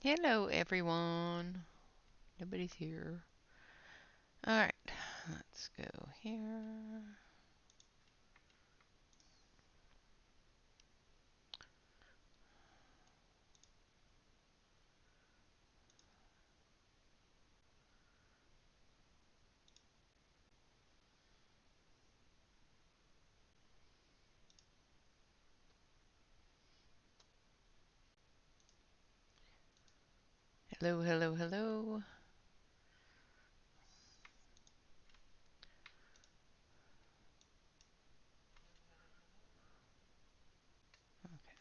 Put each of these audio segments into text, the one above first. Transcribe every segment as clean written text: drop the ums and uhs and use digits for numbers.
Hello, everyone. Nobody's here. All right, let's go here. Hello, hello, hello. Okay.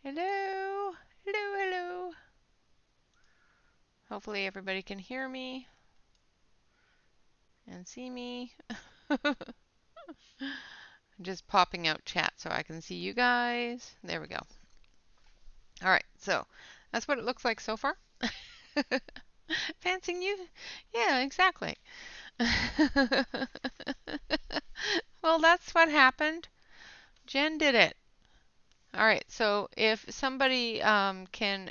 Hello, hello, hello. Hopefully everybody can hear me and see me. I'm just popping out chat so I can see you guys. There we go. All right, so that's what it looks like so far. Fancy new? Yeah, exactly. Well, that's what happened. Jen did it. All right, so if somebody can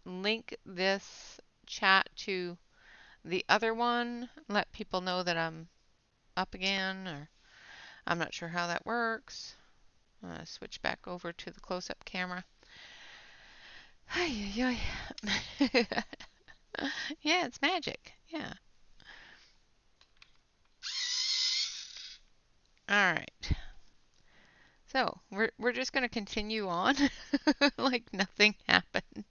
link this chat to the other one, let people know that I'm up again, or I'm not sure how that works. Switch back over to the close-up camera. Yeah, it's magic. Yeah. All right. So we're just going to continue on like nothing happened.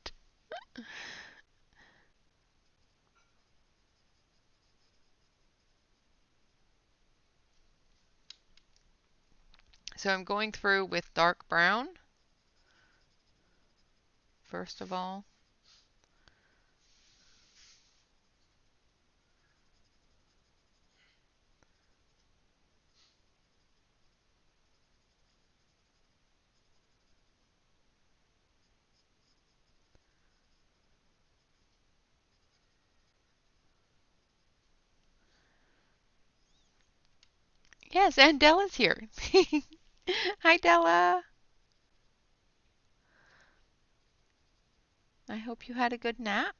So I'm going through with dark brown, first of all. Yes, and Della's here. Hi, Della. I hope you had a good nap.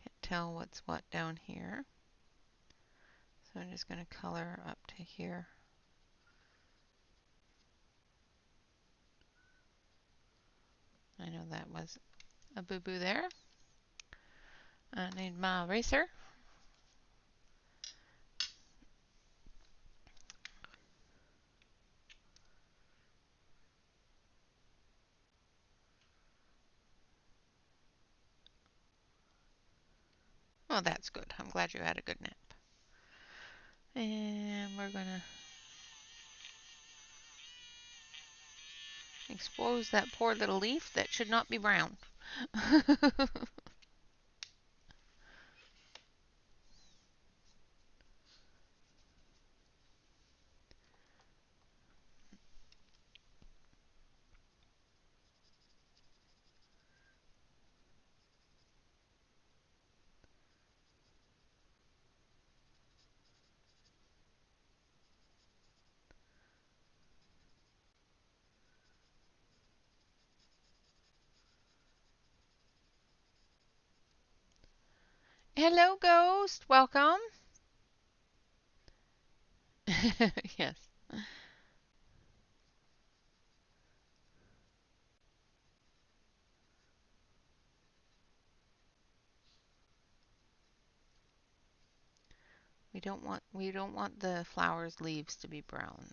Can't tell what's what down here. So I'm just going to color up to here. I know that was a boo-boo there. I need my eraser. Oh, that's good. I'm glad you had a good nap. And we're going to expose that poor little leaf that should not be brown. Hello, Ghost. Welcome. Yes. We don't want the flowers' leaves to be brown.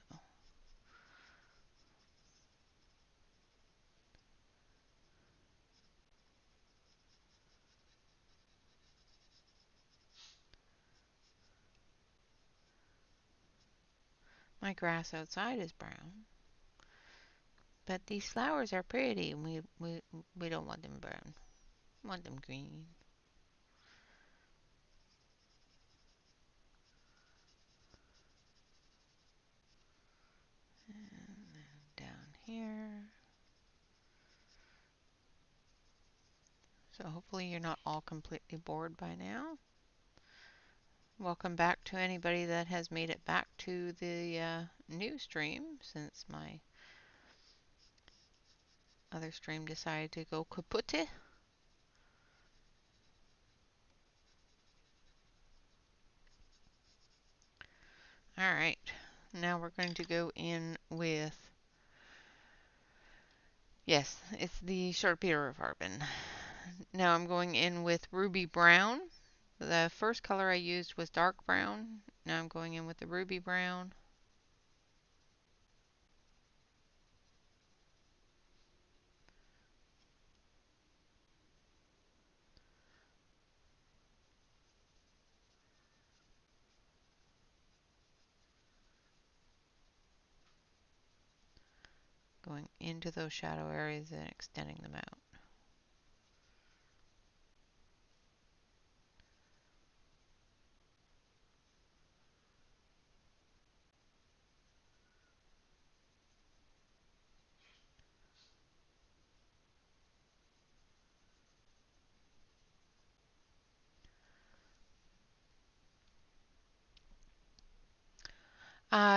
My grass outside is brown. But these flowers are pretty, and we don't want them brown. We want them green. And then here. So hopefully you're not all completely bored by now. Welcome back to anybody that has made it back to the new stream since my other stream decided to go kaput. Alright, now we're going to go in with, yes, it's the Sharp Carbon. Now I'm going in with Ruby Brown. The first color I used was dark brown. Now I'm going in with the Ruby Brown. Going into those shadow areas and extending them out.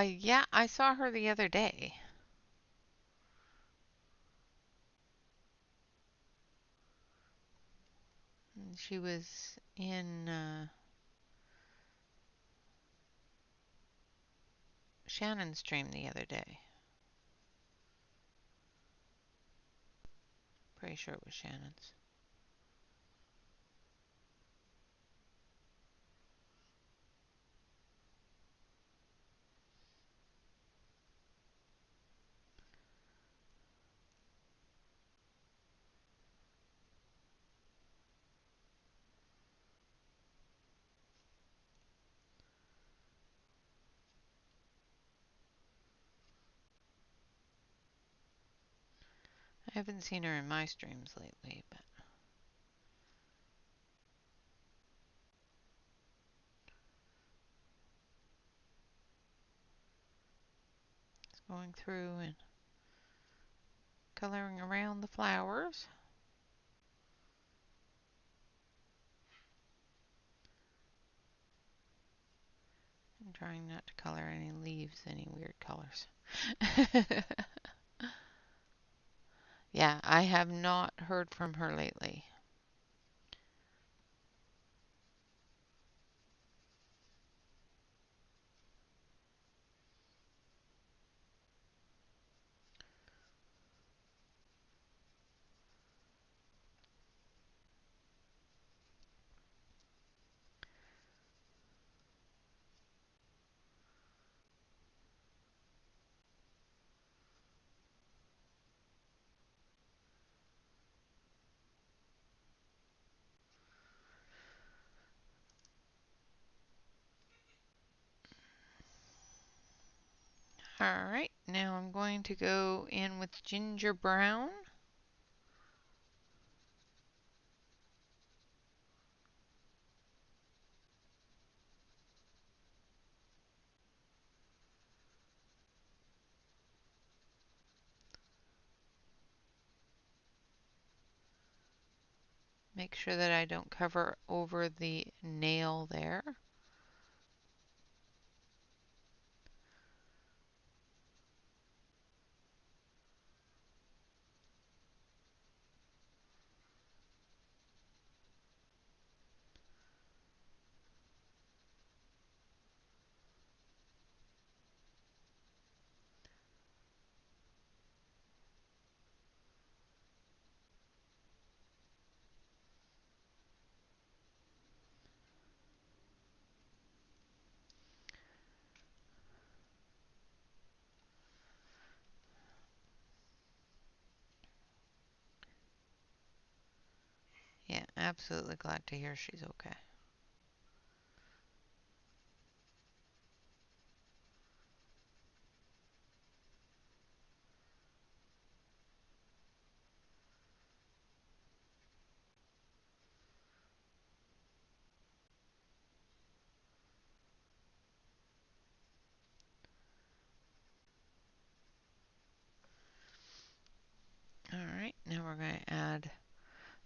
Yeah, I saw her the other day. She was in Shannon's stream the other day. Pretty sure it was Shannon's. I haven't seen her in my streams lately, but it's going through and coloring around the flowers. I'm trying not to color any leaves any weird colors. Yeah, I have not heard from her lately. Alright, now I'm going to go in with Ginger Brown. Make sure that I don't cover over the nail there. Yeah, absolutely glad to hear she's okay.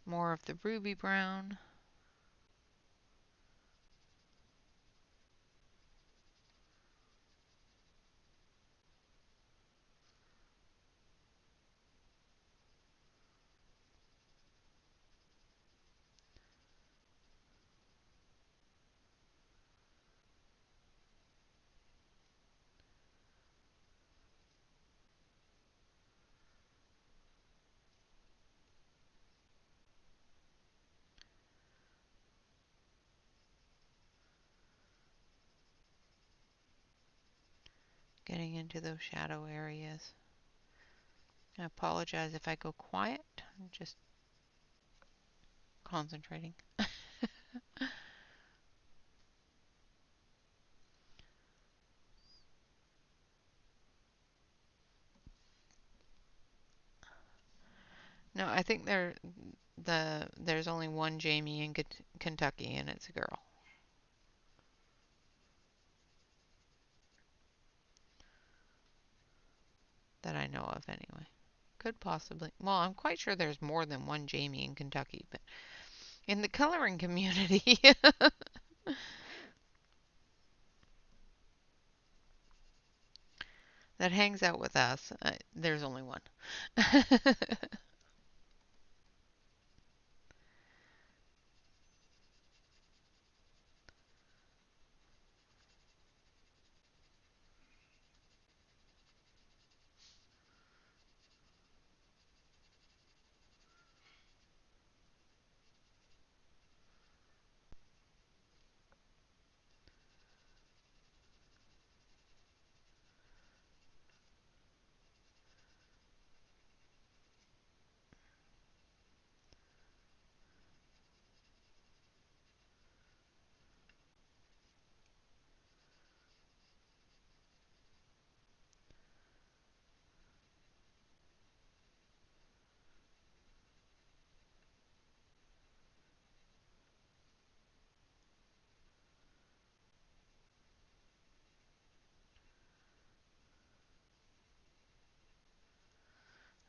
More of the ruby brown. Getting into those shadow areas. I apologize if I go quiet. I'm just concentrating. No, I think there's only one Jamie in Kentucky, and it's a girl. That I know of, anyway. Could possibly. Well, I'm quite sure there's more than one Jamie in Kentucky, but in the coloring community. That hangs out with us, there's only one.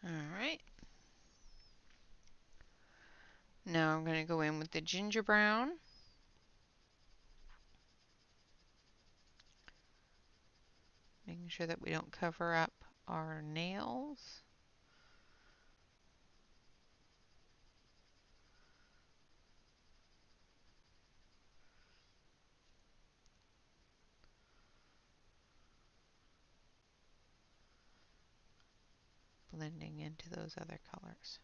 All right. Now I'm going to go in with the ginger brown. Making sure that we don't cover up our nails. Blending into those other colors.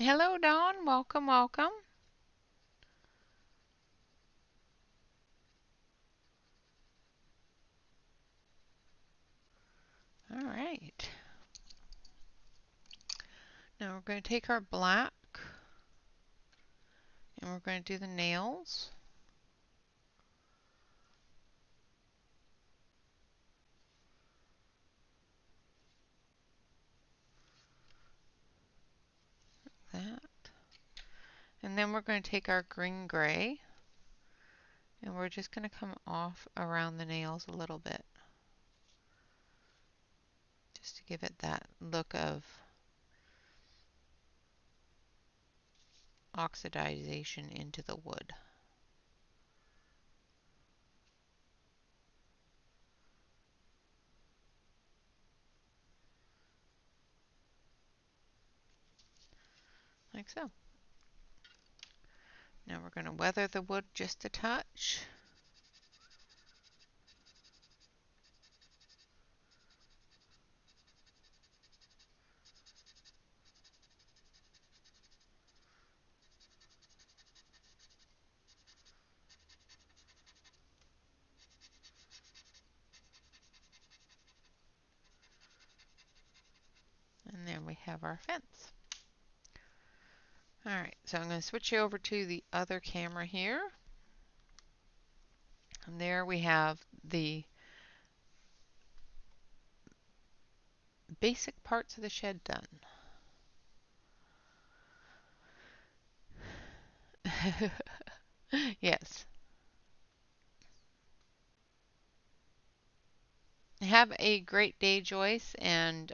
Hello, Dawn. Welcome, welcome. All right. Now we're going to take our black and we're going to do the nails. That. And then we're going to take our green gray and we're just going to come off around the nails a little bit. Just to give it that look of oxidization into the wood. Like so. Now we're going to weather the wood just a touch. we have our fence. All right, so I'm going to switch you over to the other camera here. And there we have the basic parts of the shed done. Yes. Have a great day, Joyce, and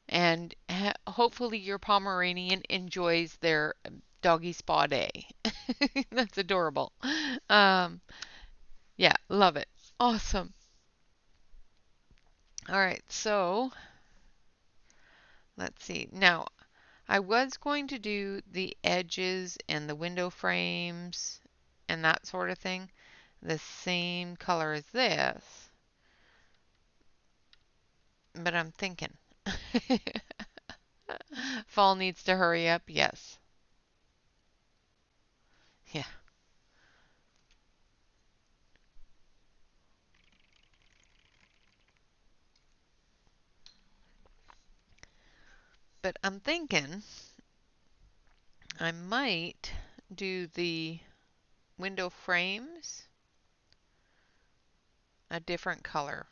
and hopefully your Pomeranian enjoys their doggy spa day. That's adorable. Um, yeah, love it. Awesome. All right, so let's see. Now, I was going to do the edges and the window frames and that sort of thing the same color as this, but I'm thinking fall needs to hurry up. Yes. Yeah. But I'm thinking I might do the window frames a different color.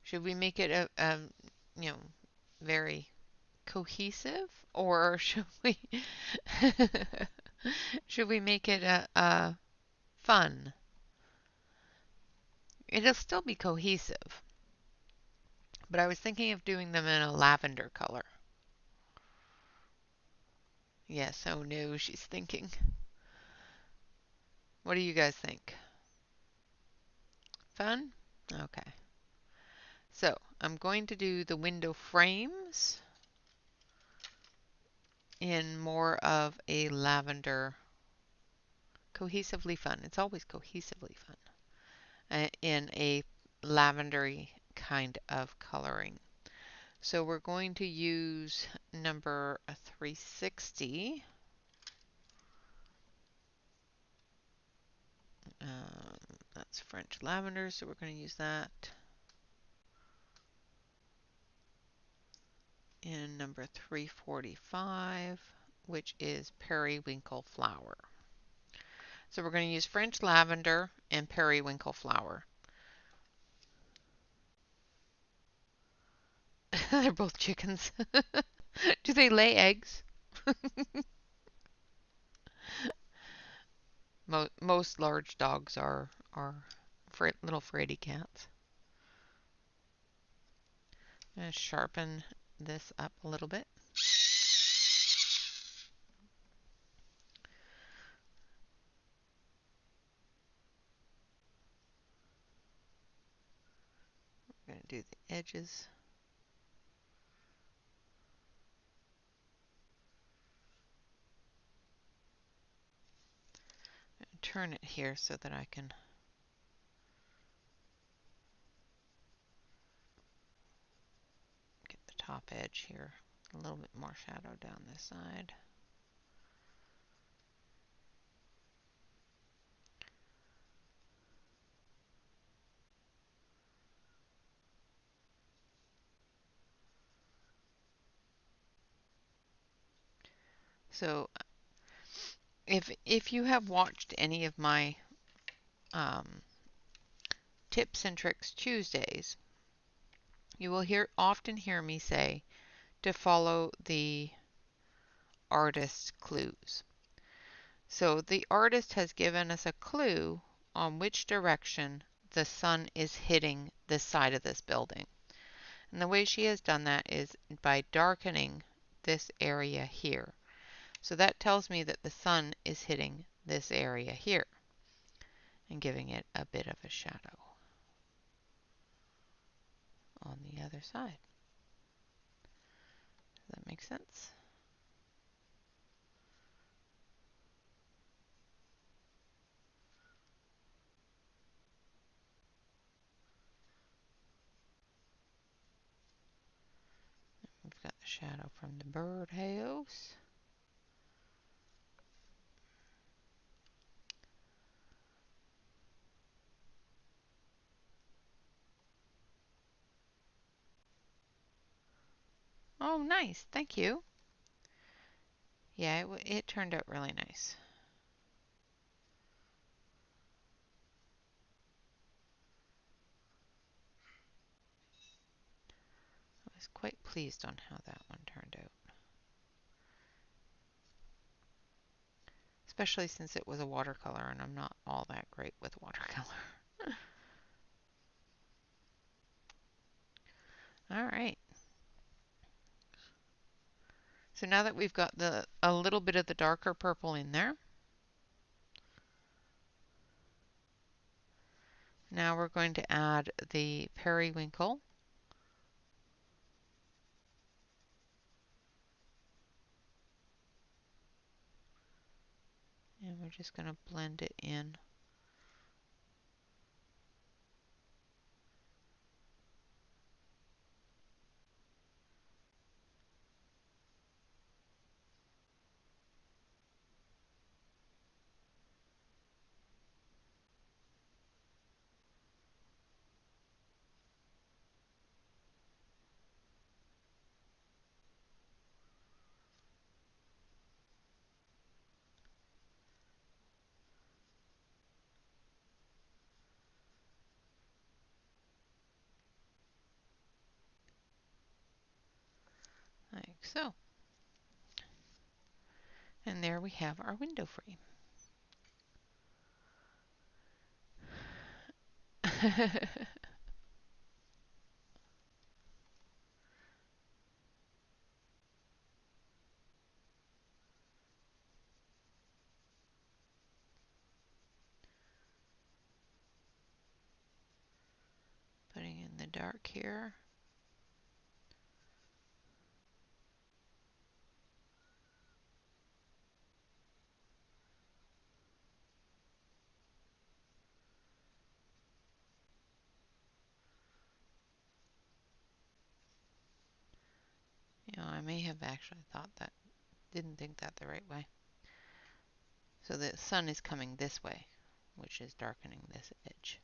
Should we make it a you know, very cohesive, or should we make it a fun? It'll still be cohesive, but I was thinking of doing them in a lavender color. Yes, oh no, she's thinking. What do you guys think? Fun? Okay. So I'm going to do the window frames in more of a lavender, cohesively fun. It's always cohesively fun. In a lavendery kind of coloring. So we're going to use number 360. That's French lavender, so we're going to use that. And number 345, which is periwinkle flower. So we're going to use French lavender and periwinkle flower. They're both chickens. Do they lay eggs? Most large dogs are little fraidy cats. I'm going to sharpen this up a little bit. We're going to do the edges. Turn it here so that I can get the top edge here. A little bit more shadow down this side. So if you have watched any of my Tips and Tricks Tuesdays, you will often hear me say to follow the artist's clues. So the artist has given us a clue on which direction the sun is hitting this side of this building. And the way she has done that is by darkening this area here. So that tells me that the sun is hitting this area here and giving it a bit of a shadow on the other side. Does that make sense? We've got the shadow from the birdhouse. Oh, nice. Thank you. Yeah, it turned out really nice. I was quite pleased on how that one turned out. Especially since it was a watercolor and I'm not all that great with watercolor. All right. So now that we've got a little bit of the darker purple in there, now we're going to add the periwinkle. And we're just going to blend it in. Like so. And there we have our window frame. Putting in the dark here. You know, I may have actually didn't think that the right way. So the sun is coming this way, which is darkening this edge.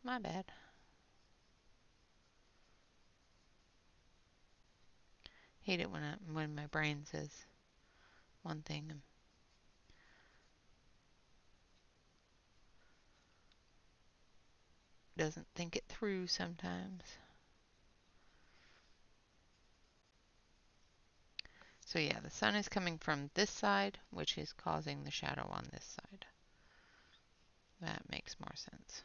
My bad. Hate it when my brain says one thing and doesn't think it through sometimes. So yeah, the sun is coming from this side, which is causing the shadow on this side. That makes more sense.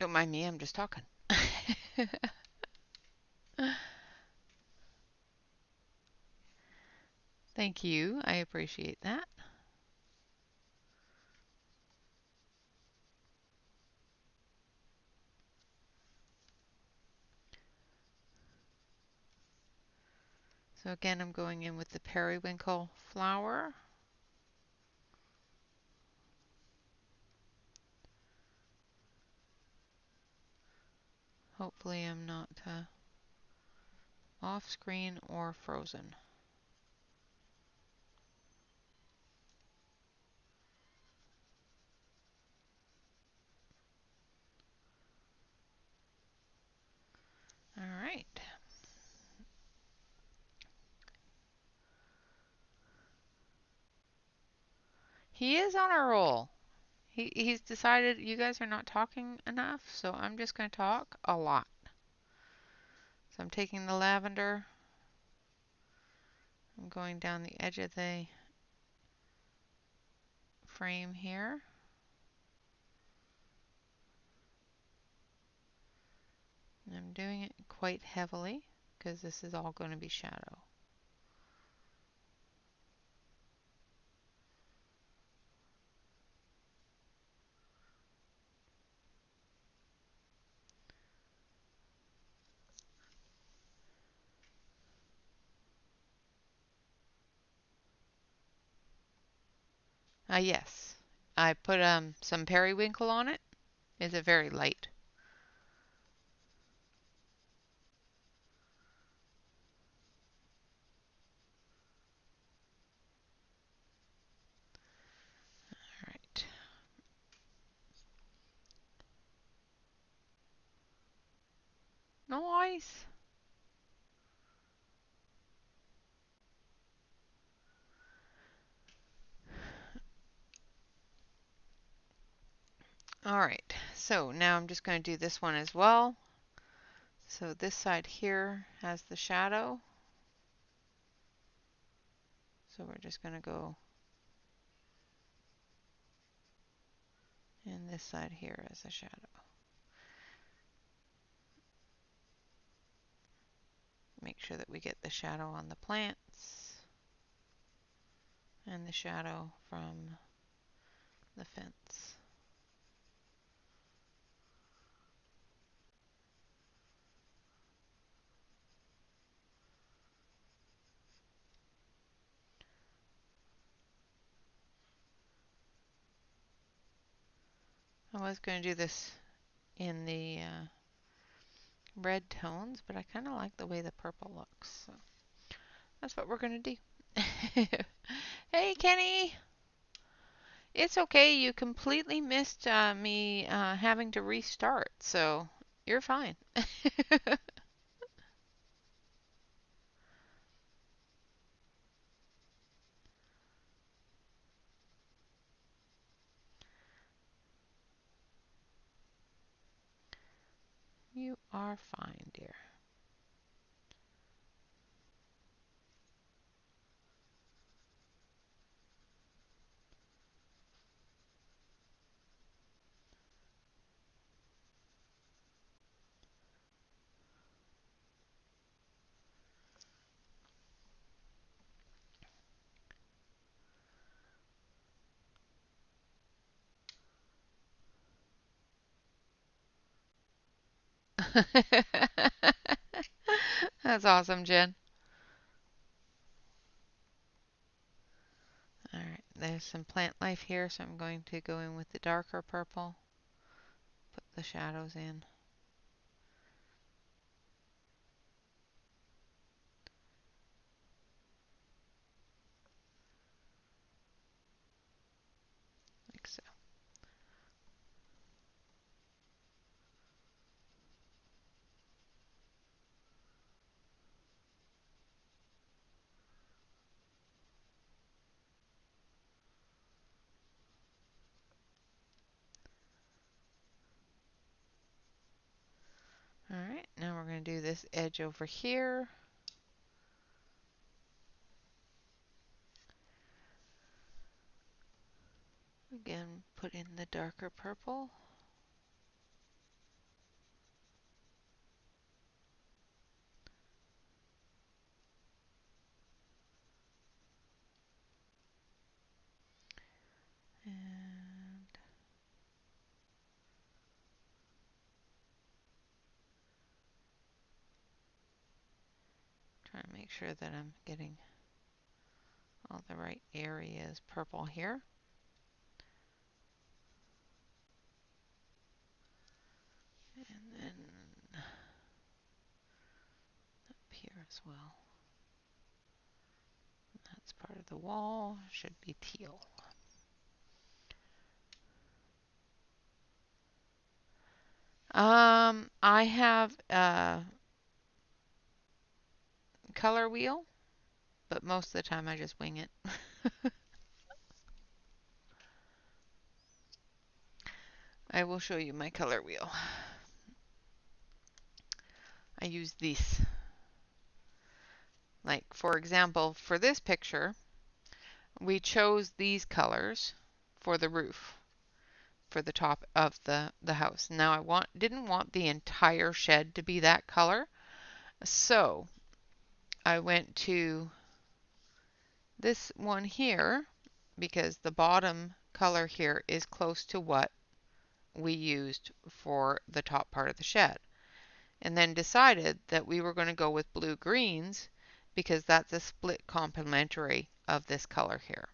Don't mind me, I'm just talking. Thank you, I appreciate that. So again, I'm going in with the periwinkle flower. Hopefully I'm not off screen or frozen. All right. He is on a roll. He's decided you guys are not talking enough, so I'm just going to talk a lot. So I'm taking the lavender. I'm going down the edge of the frame here. And I'm doing it quite heavily because this is all going to be shadow. Yes. I put some periwinkle on it. It's a very light. All right. Nice. All right. So now I'm just going to do this one as well. So this side here has the shadow. So we're just going to go, and this side here is a shadow. Make sure that we get the shadow on the plants and the shadow from the fence. I was going to do this in the red tones, but I kind of like the way the purple looks. So that's what we're going to do. Hey, Kenny! It's okay. You completely missed me having to restart, so you're fine. You are fine, dear. That's awesome, Jen. All right, there's some plant life here, so I'm going to go in with the darker purple, put the shadows in. Like so. All right, now we're going to do this edge over here. Again, put in the darker purple. And try to make sure that I'm getting all the right areas purple here. And then up here as well. That's part of the wall, should be teal. I have a color wheel, but most of the time I just wing it. I will show you my color wheel. I use these. Like, for example, for this picture, we chose these colors for the roof, for the top of the house. Now didn't want the entire shed to be that color, so I went to this one here because the bottom color here is close to what we used for the top part of the shed. And then decided that we were going to go with blue greens because that's a split complementary of this color here.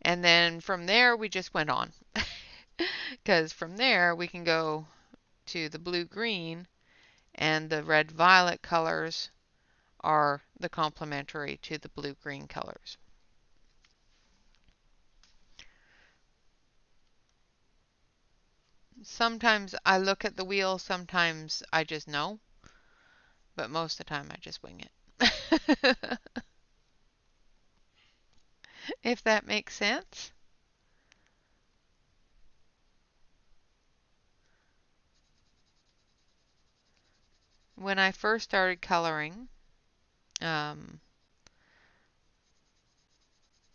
And then from there, we just went on. Because from there, we can go to the blue-green, and the red-violet colors are the complementary to the blue-green colors. Sometimes I look at the wheel, sometimes I just know, but most of the time I just wing it. If that makes sense. When I first started coloring, and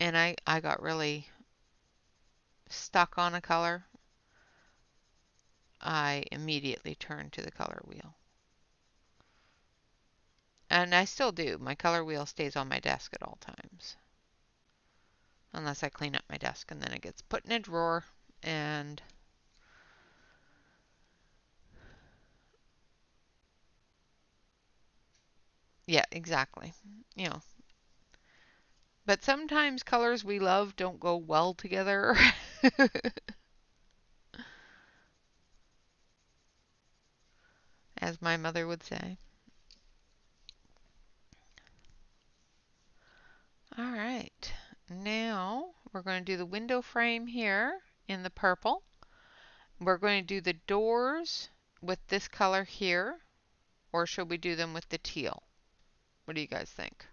I got really stuck on a color, I immediately turned to the color wheel. And I still do. My color wheel stays on my desk at all times. Unless I clean up my desk, and then it gets put in a drawer, and yeah, exactly. You know, but sometimes colors we love don't go well together. As my mother would say. All right, now we're going to do the window frame here in the purple. We're going to do the doors with this color here, or should we do them with the teal? What do you guys think?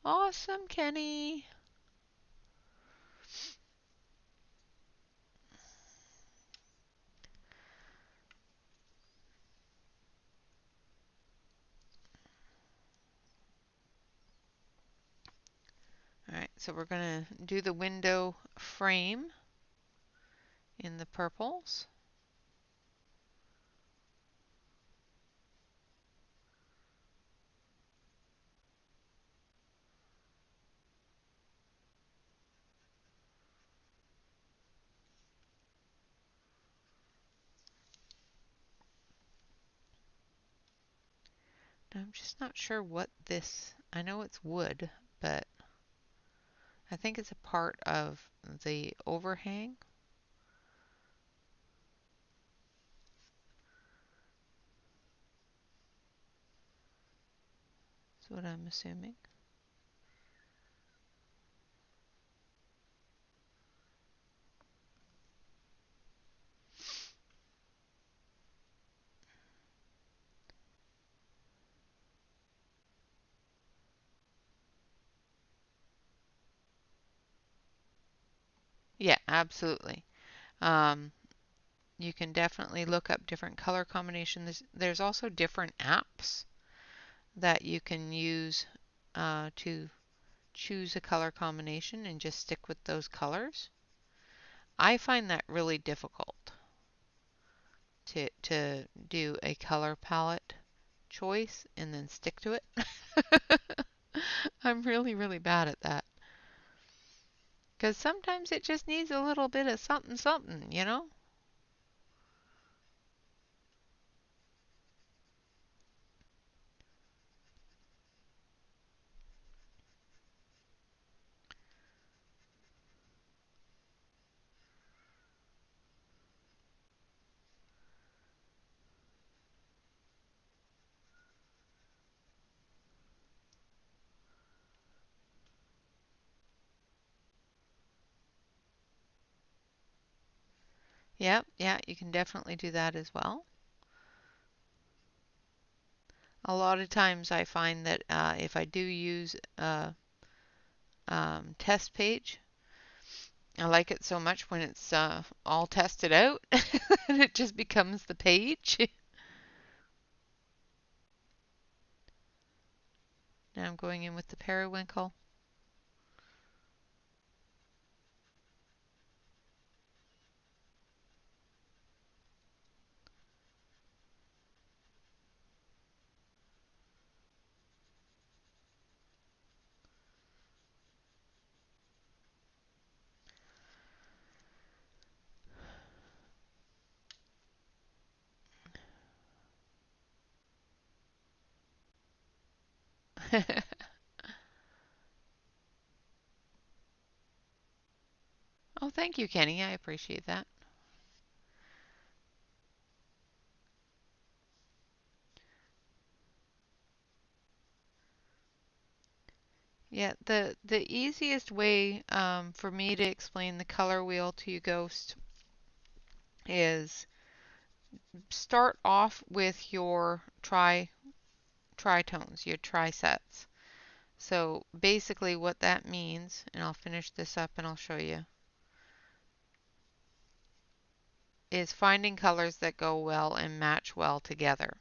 Awesome, Kenny. All right, so we're going to do the window frame in the purples. I'm just not sure what this, I know it's wood, but I think it's a part of the overhang. That's what I'm assuming. Yeah, absolutely. Um, you can definitely look up different color combinations. There's also different apps that you can use to choose a color combination and just stick with those colors. I find that really difficult to do a color palette choice and then stick to it. I'm really, really bad at that. Because sometimes it just needs a little bit of something, something, you know? Yep, yeah, you can definitely do that as well. A lot of times I find that if I do use a test page, I like it so much when it's all tested out and it just becomes the page. Now I'm going in with the periwinkle. Oh, thank you, Kenny. I appreciate that. Yeah, the easiest way for me to explain the color wheel to you, Ghost, is start off with your tritones, your trisets. So basically what that means, and I'll finish this up and I'll show you, is finding colors that go well and match well together.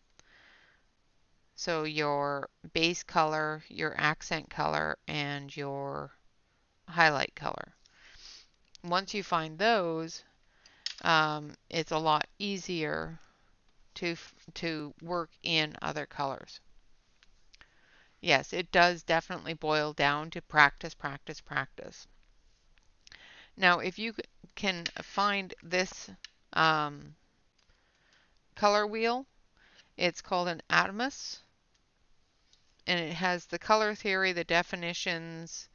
So your base color, your accent color, and your highlight color. Once you find those, it's a lot easier to work in other colors. Yes, it does definitely boil down to practice, practice, practice. Now, if you can find this um, color wheel, it's called an Atomus, and it has the color theory, the definitions,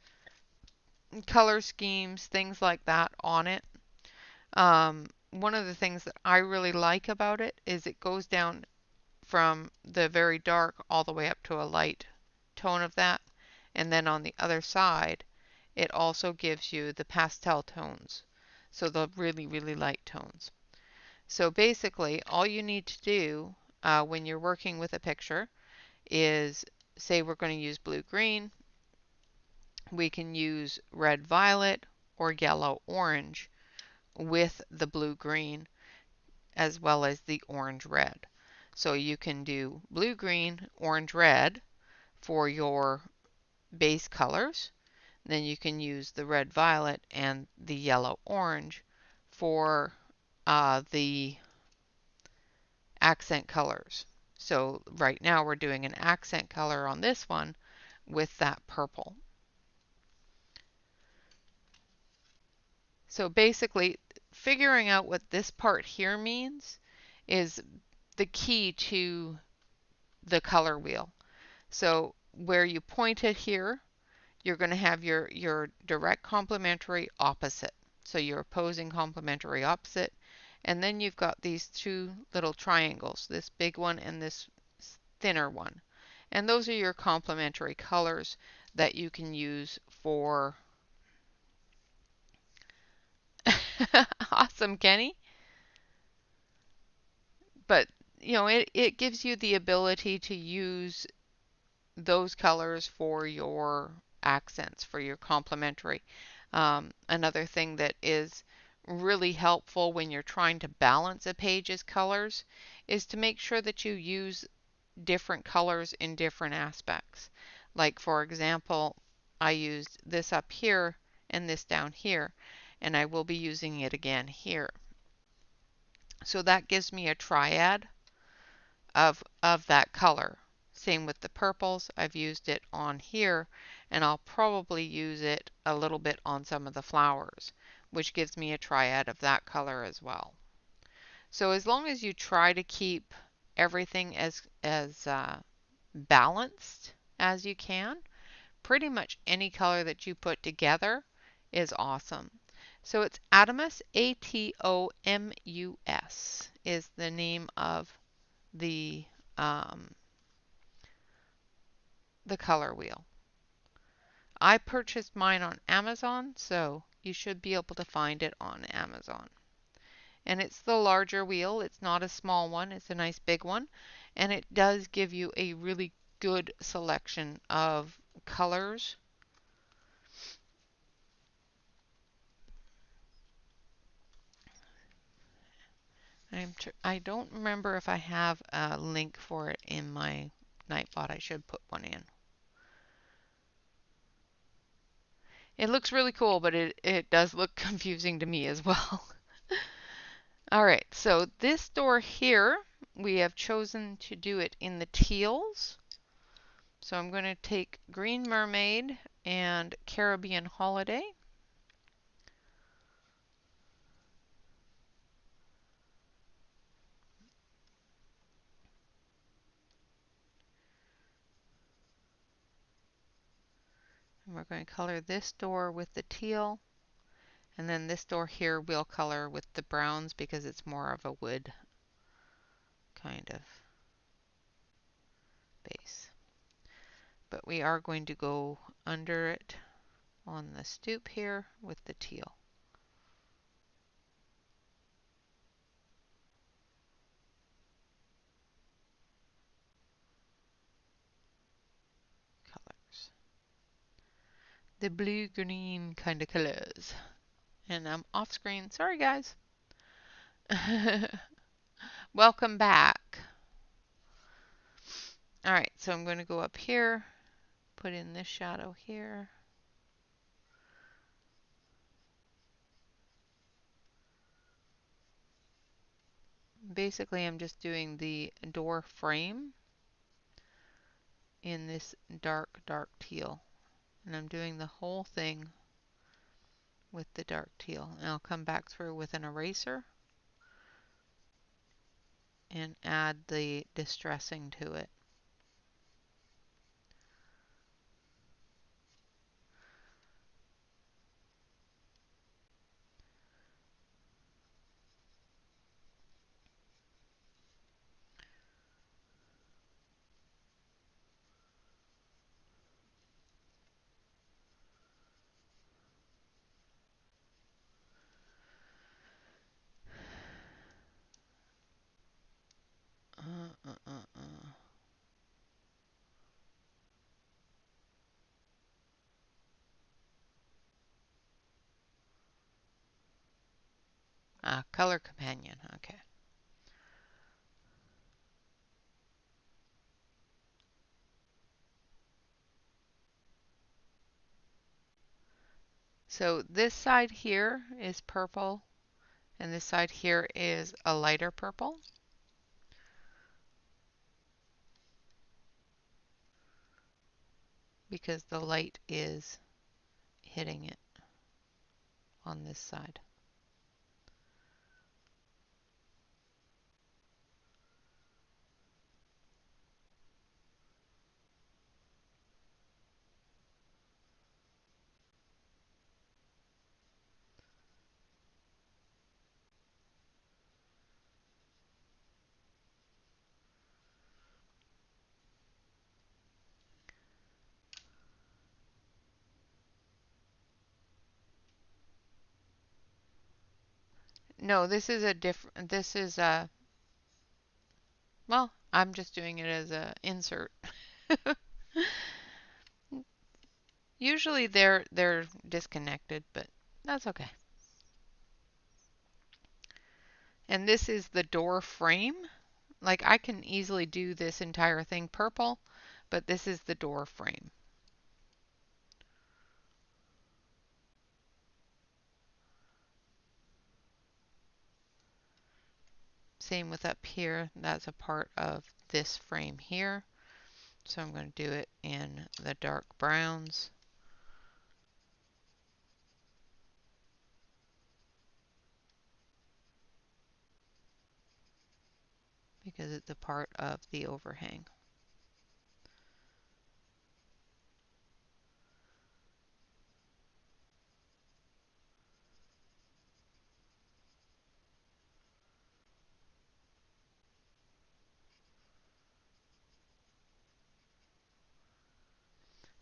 color schemes, things like that on it. One of the things that I really like about it is it goes down from the very dark all the way up to a light tone of that. And then on the other side, it also gives you the pastel tones. So the really, really light tones. So basically, all you need to do when you're working with a picture is, say we're going to use blue-green, we can use red-violet or yellow-orange with the blue-green as well as the orange-red. So you can do blue-green, orange-red for your base colors. Then you can use the red-violet and the yellow-orange for the accent colors. So right now we're doing an accent color on this one with that purple. So basically, figuring out what this part here means is the key to the color wheel. So where you point it here, you're going to have your direct complementary opposite. So your opposing complementary opposite. And then you've got these two little triangles, this big one and this thinner one. And those are your complementary colors that you can use for awesome, Kenny. But it gives you the ability to use those colors for your accents, for your complementary. Another thing that is really helpful when you're trying to balance a page's colors is to make sure that you use different colors in different aspects. Like for example, I used this up here and this down here, and I will be using it again here. So that gives me a triad of that color. Same with the purples. I've used it on here, and I'll probably use it a little bit on some of the flowers, which gives me a triad of that color as well. So as long as you try to keep everything as balanced as you can, pretty much any color that you put together is awesome. So it's Atomus, Atomus is the name of the um, the color wheel. I purchased mine on Amazon, so you should be able to find it on Amazon. And it's the larger wheel. It's not a small one. It's a nice big one. And it does give you a really good selection of colors. I don't remember if I have a link for it in my Nightbot. I should put one in. It looks really cool, but it does look confusing to me as well. All right, so this door here, we have chosen to do it in the teals. So I'm going to take Green Mermaid and Caribbean Holiday. And we're going to color this door with the teal, and then this door here we'll color with the browns because it's more of a wood kind of base. But we are going to go under it on the stoop here with the teal. Colors. The blue-green kind of colors. And I'm off screen. Sorry, guys. Welcome back. All right, so I'm going to go up here, put in this shadow here. Basically, I'm just doing the door frame in this dark, dark teal. And I'm doing the whole thing with the dark teal. And I'll come back through with an eraser and add the distressing to it. Color companion, okay. So this side here is purple, and this side here is a lighter purple. Because the light is hitting it on this side. No, this is a different, this is a, well, I'm just doing it as a insert. Usually they're disconnected, but that's okay. And this is the door frame. Like I can easily do this entire thing purple, but this is the door frame. Same with up here. That's a part of this frame here. So I'm going to do it in the dark browns. Because it's a part of the overhang.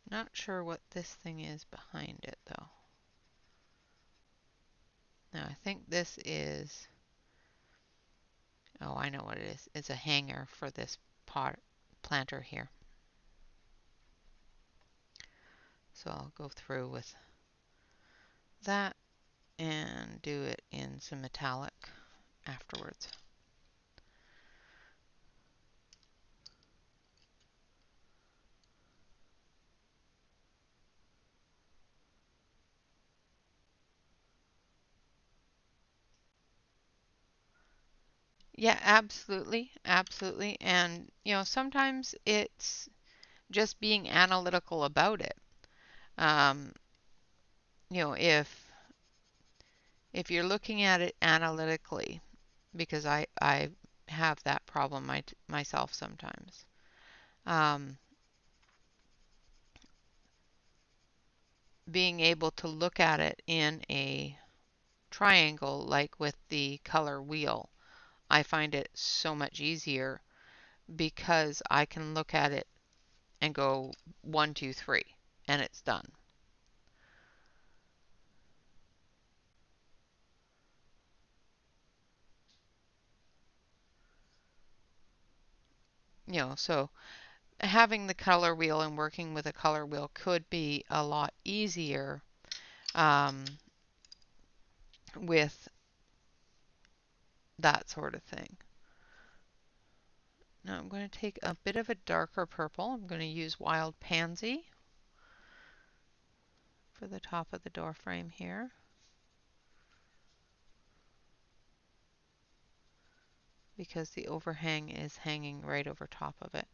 Not sure what this thing is behind it though. Now I think this is, oh, I know what it is. It's a hanger for this pot planter here. So I'll go through with that and do it in some metallic afterwards. Yeah, absolutely, absolutely. And sometimes it's just being analytical about it. Um, if you're looking at it analytically, because I have that problem myself sometimes. Um, being able to look at it in a triangle like with the color wheel, I find it so much easier because I can look at it and go 1, 2, 3, and it's done. So having the color wheel and working with a color wheel could be a lot easier um, with that sort of thing. Now I'm going to take a bit of a darker purple. I'm going to use Wild Pansy for the top of the door frame here. Because the overhang is hanging right over top of it.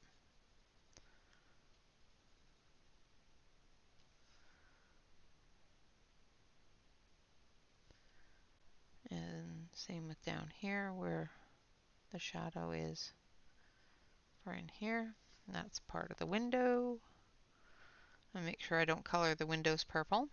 And same with down here where the shadow is for in here. And that's part of the window. I make sure I don't color the windows purple.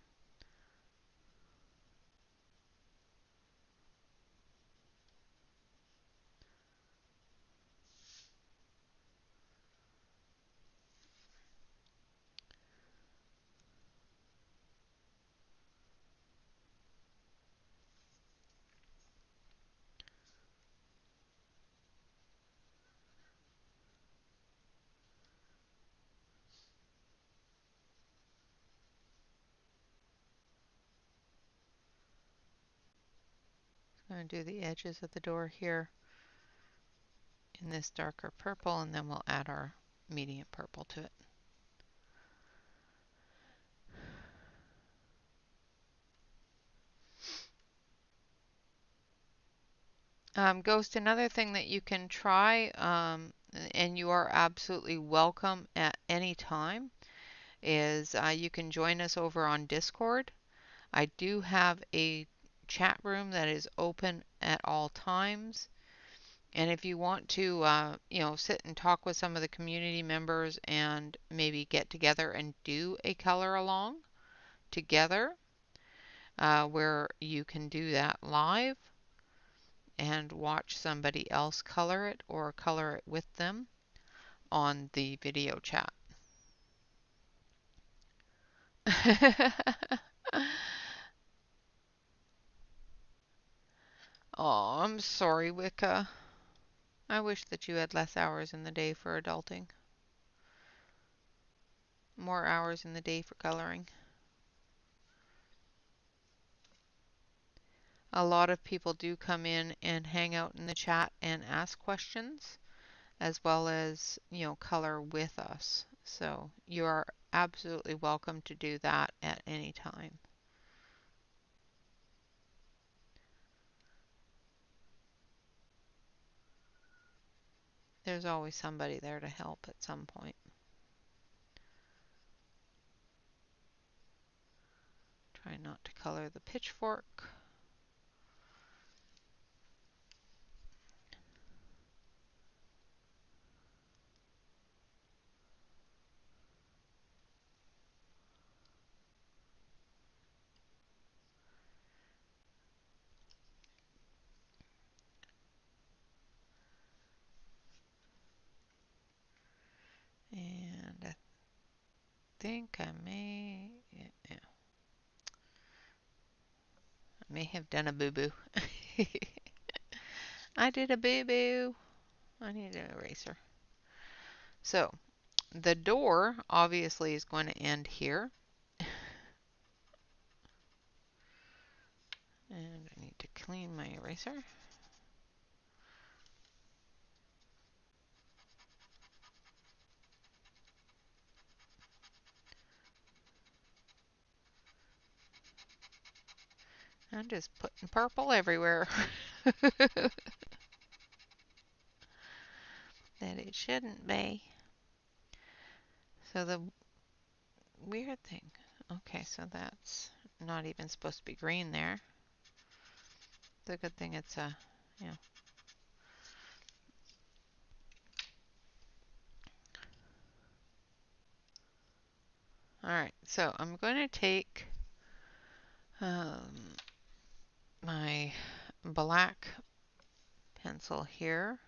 I'm going to do the edges of the door here in this darker purple, and then we'll add our medium purple to it. Ghost, another thing that you can try, and you are absolutely welcome at any time, is you can join us over on Discord. I do have a chat room that is open at all times. And if you want to, sit and talk with some of the community members and maybe get together and do a color along together, where you can do that live and watch somebody else color it or color it with them on the video chat. Oh, I'm sorry, Wicca. I wish that you had less hours in the day for adulting. More hours in the day for coloring. A lot of people do come in and hang out in the chat and ask questions, as well as, color with us. So you are absolutely welcome to do that at any time. There's always somebody there to help at some point. Try not to color the pitchfork. And I think I may have done a boo-boo. I did a boo-boo. I need an eraser. So the door obviously is going to end here. And I need to clean my eraser. I'm just putting purple everywhere. That it shouldn't be. So the weird thing. Okay, so that's not even supposed to be green there. It's a good thing it's yeah. Alright, so I'm going to take um, my black pencil here.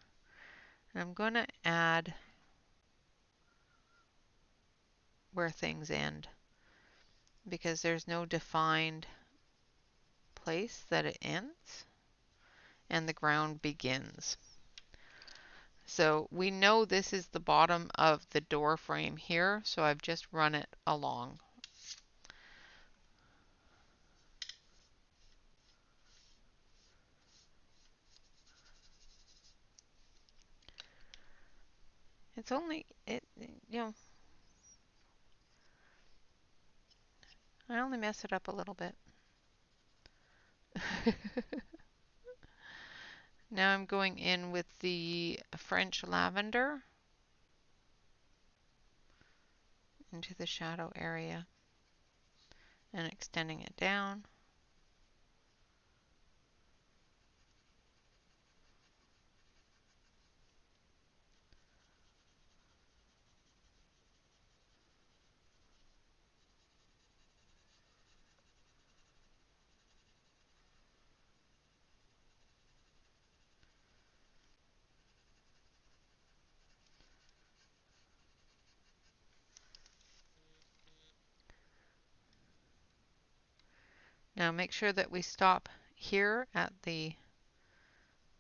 And I'm going to add where things end because there's no defined place that it ends and the ground begins. So we know this is the bottom of the door frame here, so I've just run it along. It's only, I only mess it up a little bit. Now I'm going in with the French lavender into the shadow area and extending it down. Now make sure that we stop here at the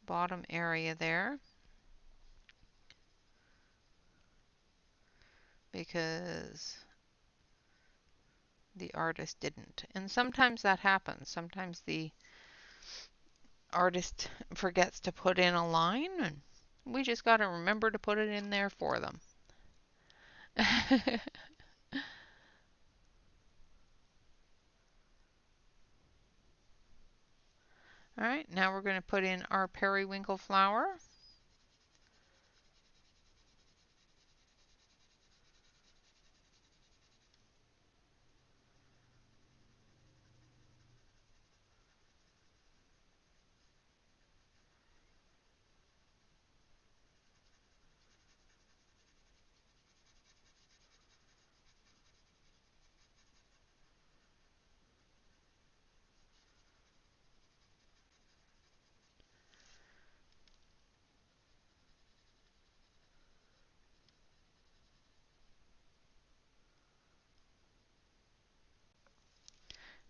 bottom area there, because the artist didn't. And sometimes that happens. Sometimes the artist forgets to put in a line, and we just got to remember to put it in there for them. All right, now we're going to put in our periwinkle flower.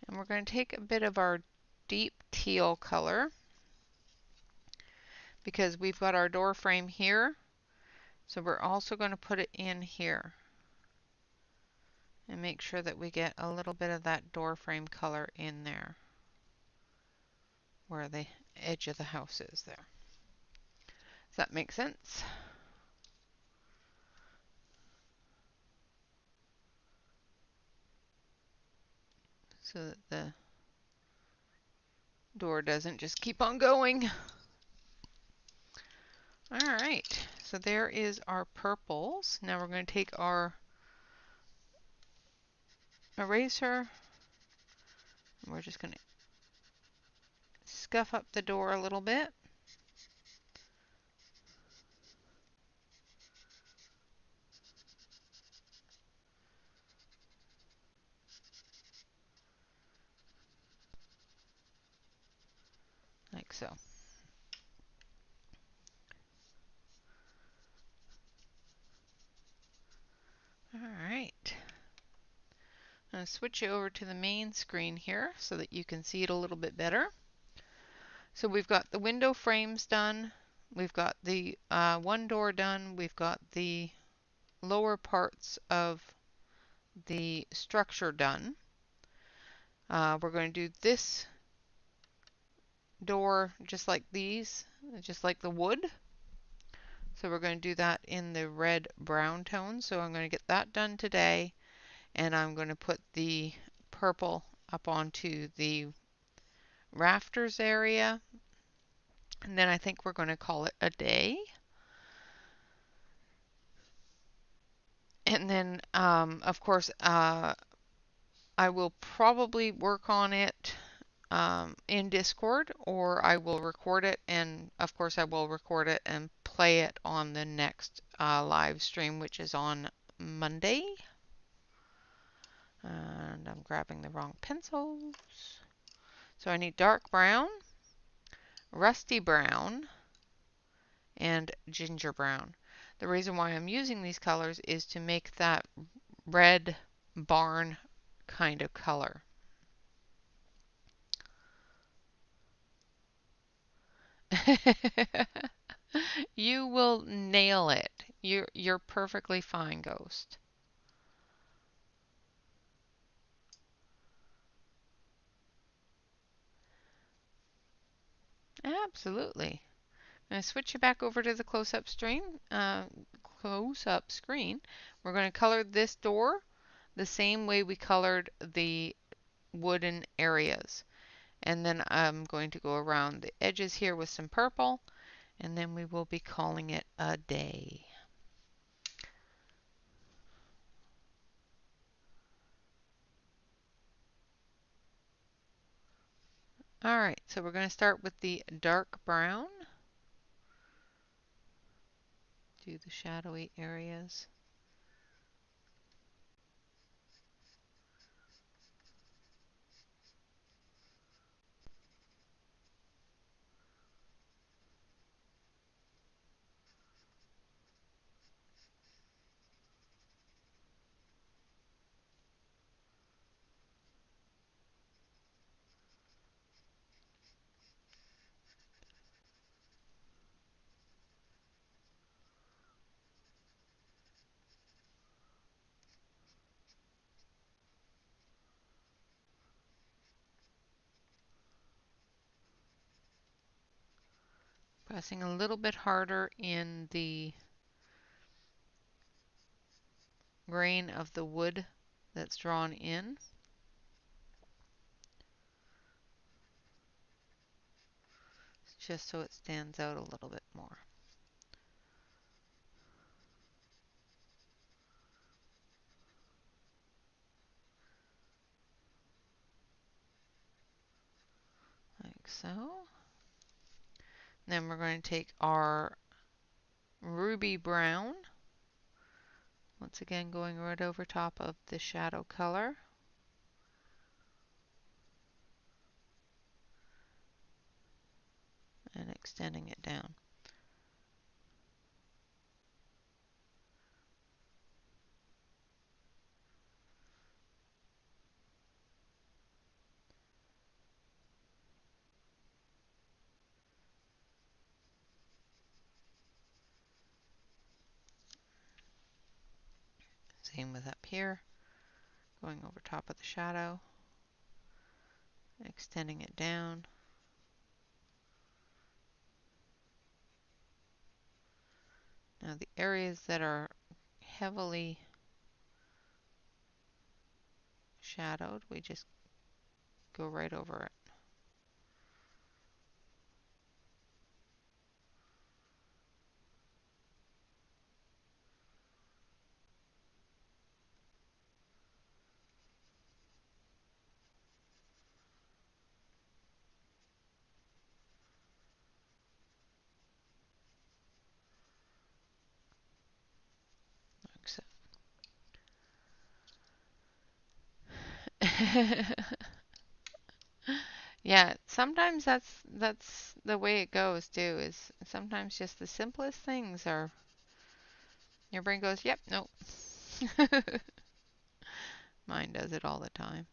And we're going to take a bit of our deep teal color because we've got our door frame here. So we're also going to put it in here and make sure that we get a little bit of that door frame color in there where the edge of the house is there. Does that make sense? So that the door doesn't just keep on going. All right, so there is our purples. Now we're going to take our eraser and we're just going to scuff up the door a little bit. Like so. All right. I'm going to switch you over to the main screen here so that you can see it a little bit better. So we've got the window frames done. We've got the one door done. We've got the lower parts of the structure done. We're going to do this door just like these, just like the wood. So we're going to do that in the red brown tone. So I'm going to get that done today, and I'm going to put the purple up onto the rafters area, and then I think we're going to call it a day. And then of course I will probably work on it in Discord, or I will record it, and of course I will record it and play it on the next live stream, which is on Monday. And I'm grabbing the wrong pencils. So I need dark brown, rusty brown, and ginger brown. The reason why I'm using these colors is to make that red barn kind of color. You will nail it. You're perfectly fine, Ghost. Absolutely. I'm going to switch you back over to the close-up screen. We're going to color this door the same way we colored the wooden areas. And then I'm going to go around the edges here with some purple, and then we will be calling it a day. All right, so we're going to start with the dark brown. Do the shadowy areas. Pressing a little bit harder in the grain of the wood that's drawn in. Just so it stands out a little bit more. Like so. Then we're going to take our ruby brown, once again going right over top of the shadow color. And extending it down. Same with up here, going over top of the shadow, extending it down. Now the areas that are heavily shadowed, we just go right over it. Like so. Yeah, sometimes that's the way it goes too, is sometimes just the simplest things are your brain goes, yep, nope. Mine does it all the time.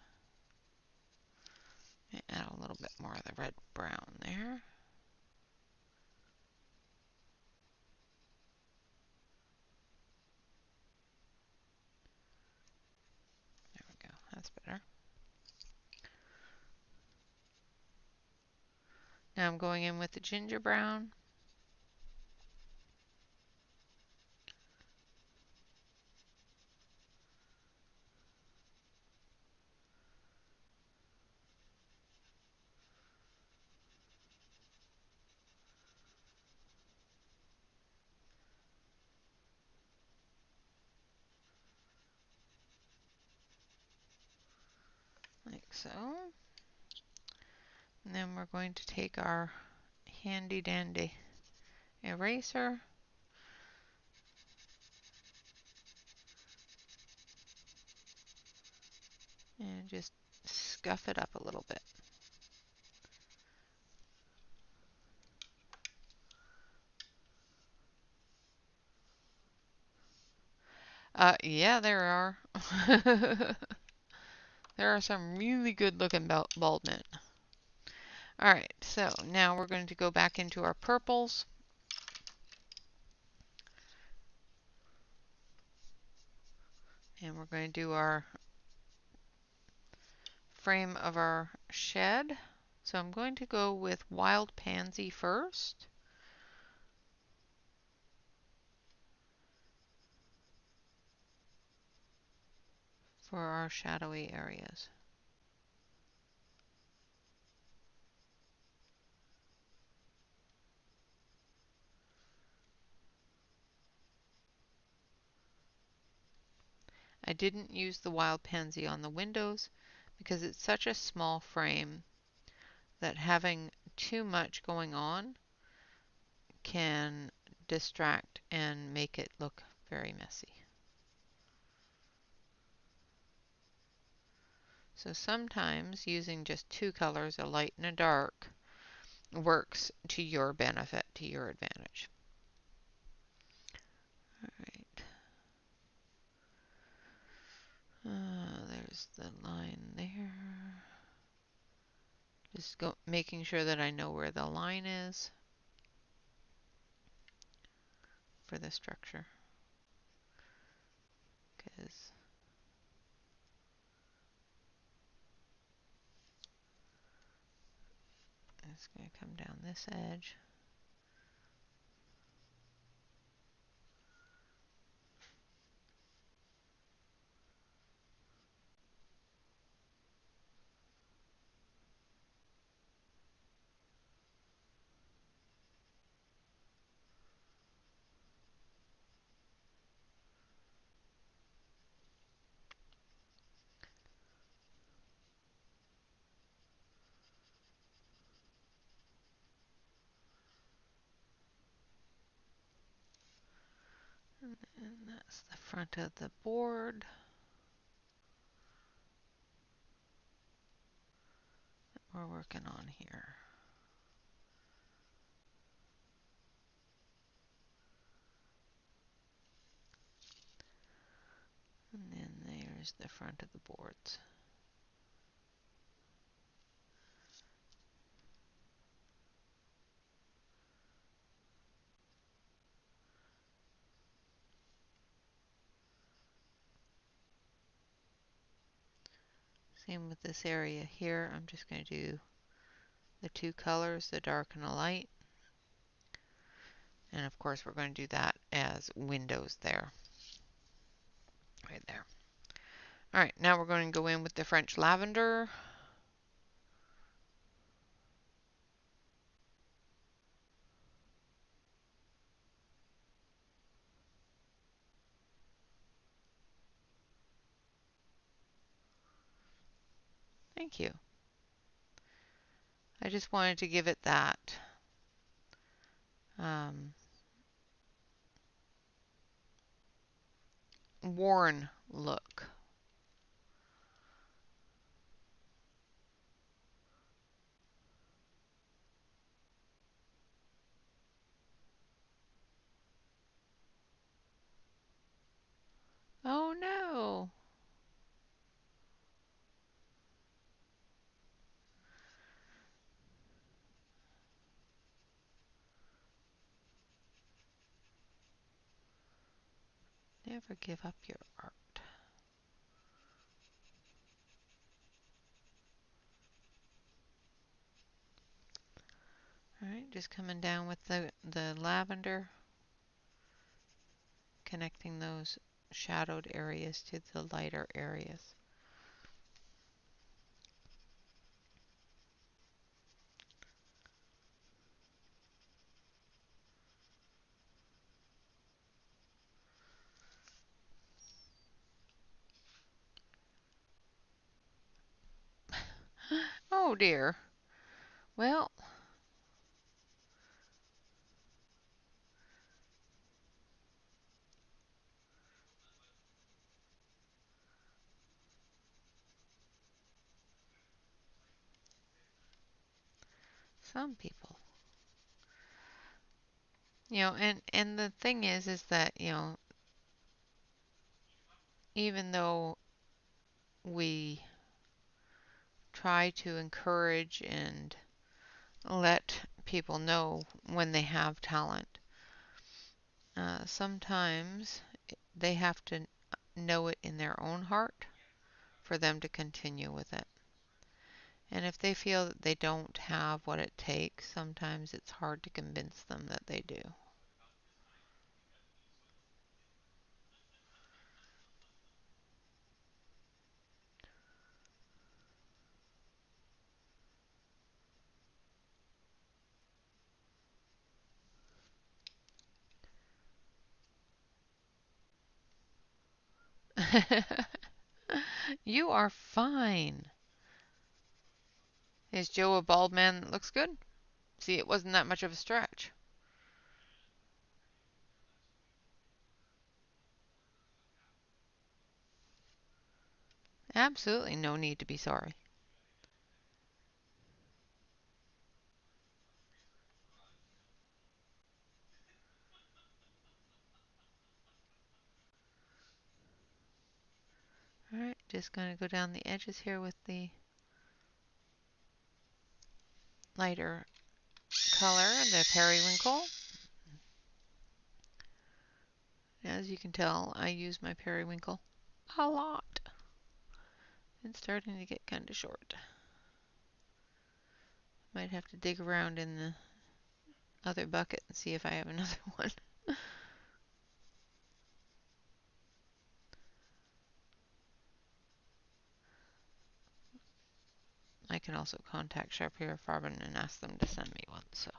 Add a little bit more of the red brown there. There we go. That's better. Now I'm going in with the ginger brown. Like so. And then we're going to take our handy dandy eraser and just scuff it up a little bit. Yeah, there are. There are some really good looking bald men. All right, so now we're going to go back into our purples. And we're going to do our frame of our shed. So I'm going to go with wild pansy first. For our shadowy areas. I didn't use the wild pansy on the windows because it's such a small frame that having too much going on can distract and make it look very messy. So sometimes using just two colors, a light and a dark, works to your benefit, to your advantage. All right. There's the line there. Just making sure that I know where the line is for the structure. Because it's going to come down this edge. And that's the front of the board that we're working on here. And then there's the front of the boards. Same with this area here. I'm just going to do the two colors, the dark and the light. And of course we're going to do that as windows there. Right there. Alright, now we're going to go in with the French lavender. Thank you. I just wanted to give it that worn look. Oh no! Never give up your art. Alright, just coming down with the lavender, connecting those shadowed areas to the lighter areas. Oh dear. Well, some people. And the thing is that, even though we try to encourage and let people know when they have talent, sometimes they have to know it in their own heart for them to continue with it. And if they feel that they don't have what it takes, sometimes it's hard to convince them that they do. You are fine. Is Joe a bald man that looks good? See, it wasn't that much of a stretch. Absolutely no need to be sorry. All right, just going to go down the edges here with the lighter color, the periwinkle. As you can tell, I use my periwinkle a lot. It's starting to get kind of short. Might have to dig around in the other bucket and see if I have another one. I can also contact Sharpie or Farben and ask them to send me one. So,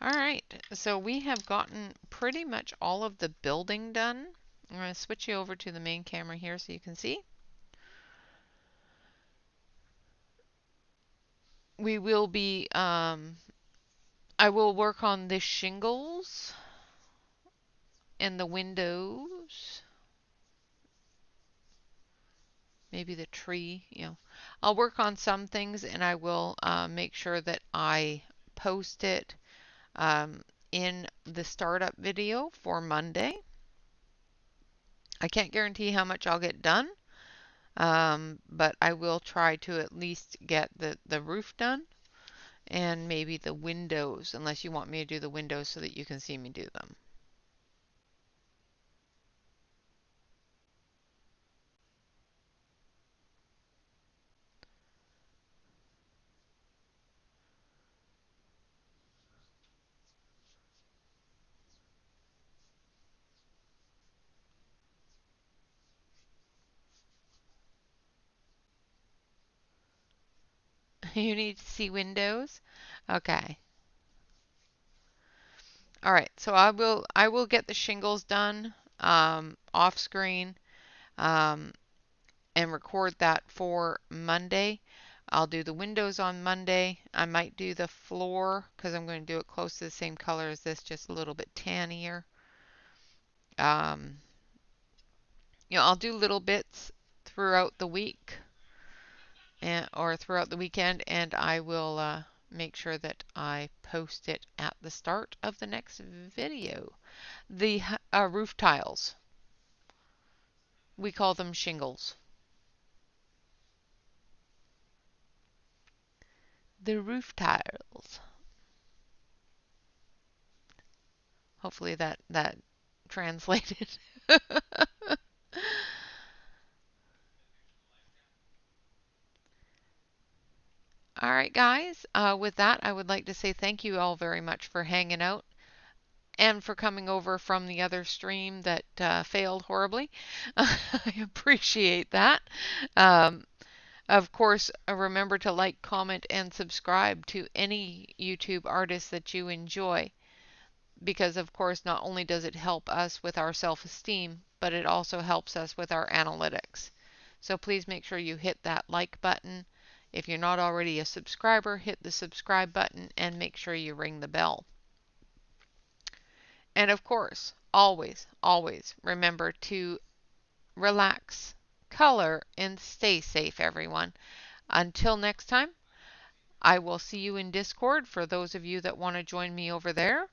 all right. So we have gotten pretty much all of the building done. I'm going to switch you over to the main camera here so you can see. We will be, I will work on the shingles and the windows. Maybe the tree, I'll work on some things and I will make sure that I post it in the startup video for Monday. I can't guarantee how much I'll get done, but I will try to at least get the roof done and maybe the windows, unless you want me to do the windows so that you can see me do them. You need to see windows? Okay. All right, so I will get the shingles done off screen and record that for Monday. I'll do the windows on Monday. I might do the floor because I'm going to do it close to the same color as this, just a little bit tannier. Um, I'll do little bits throughout the week or throughout the weekend, and I will make sure that I post it at the start of the next video. The roof tiles, we call them shingles. The roof tiles. Hopefully that translated. All right, guys. With that, I would like to say thank you all very much for hanging out and for coming over from the other stream that failed horribly. I appreciate that. Um, of course, remember to like, comment, and subscribe to any YouTube artist that you enjoy, because of course not only does it help us with our self-esteem, but it also helps us with our analytics. So please make sure you hit that like button. If you're not already a subscriber, hit the subscribe button and make sure you ring the bell. And of course, always, always remember to relax, color, and stay safe, everyone. Until next time, I will see you in Discord for those of you that want to join me over there.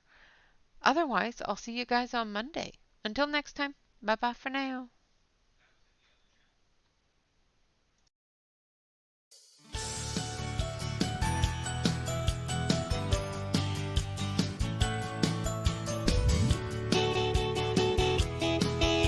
Otherwise, I'll see you guys on Monday. Until next time, bye bye for now.